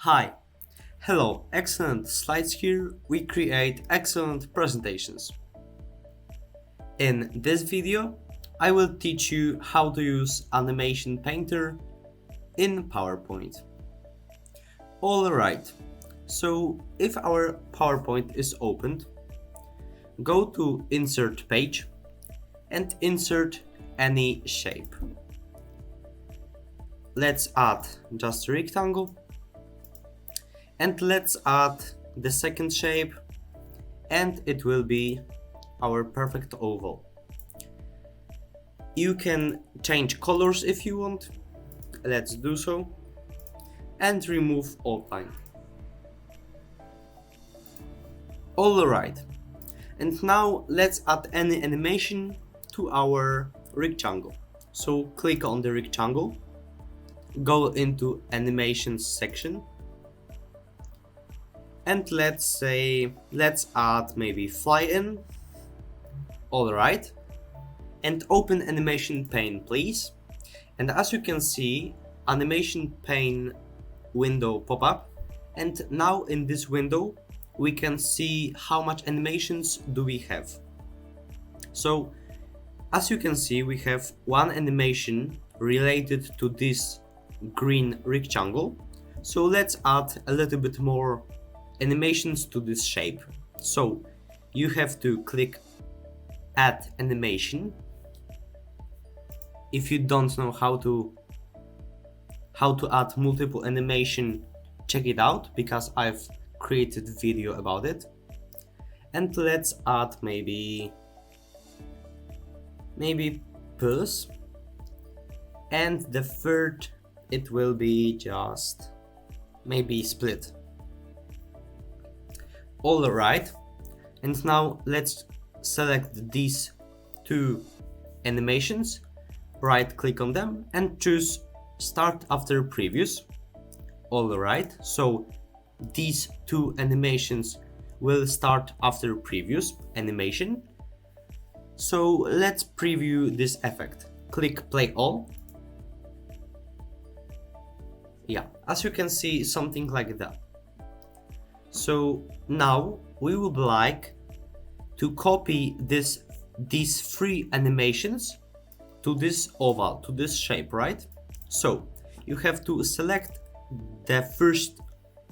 Hi, hello, excellent slides here. We create excellent presentations. In this video, I will teach you how to use Animation Painter in PowerPoint. Alright, so if our PowerPoint is opened, go to Insert Page and insert any shape. Let's add just a rectangle. And let's add the second shape, and it will be our perfect oval. You can change colors if you want. Let's do so. And remove outline. Alright. And now let's add any animation to our rectangle. So click on the rectangle. Go into Animations section. And let's add maybe fly in. Alright. And open animation pane, please. And as you can see, animation pane window pop up. And now in this window, we can see how much animations do we have. So as you can see, we have one animation related to this green rectangle. So let's add a little bit more animations to this shape. So you have to click add animation. If you don't know how to add multiple animation, check it out because I've created a video about it. And let's add maybe pulse, and the third it will be just maybe split. Alright, and now let's select these two animations, right click on them and choose start after previous. Alright, so these two animations will start after previous animation. So let's preview this effect. Click play all. Yeah, as you can see, something like that. So now we would like to copy these three animations to this oval, to this shape, right? So you have to select the first,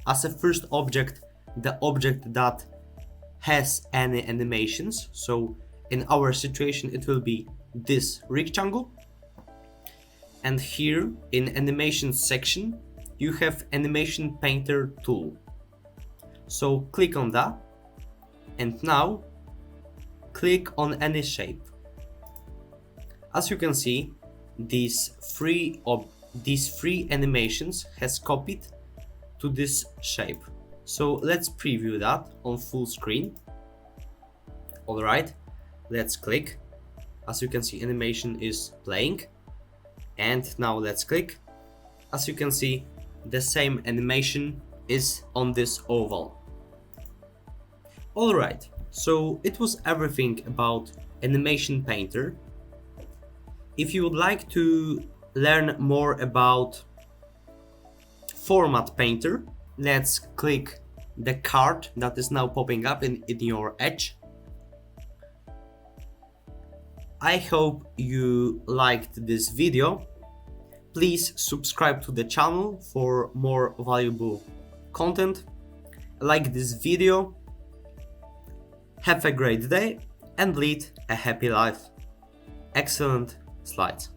as a first object, the object that has any animations. So in our situation, it will be this rectangle. And here in animation section, you have Animation Painter tool. So click on that, and now click on any shape. As you can see, these three animations has copied to this shape. So let's preview that on full screen. Alright, let's click. As you can see, animation is playing. And now let's click. As you can see, the same animation is on this oval. Alright, so it was everything about Animation Painter. If you would like to learn more about Format Painter, let's click the card that is now popping up in your edge. I hope you liked this video. Please subscribe to the channel for more valuable content. Like this video. Have a great day and lead a happy life. Excellent slides.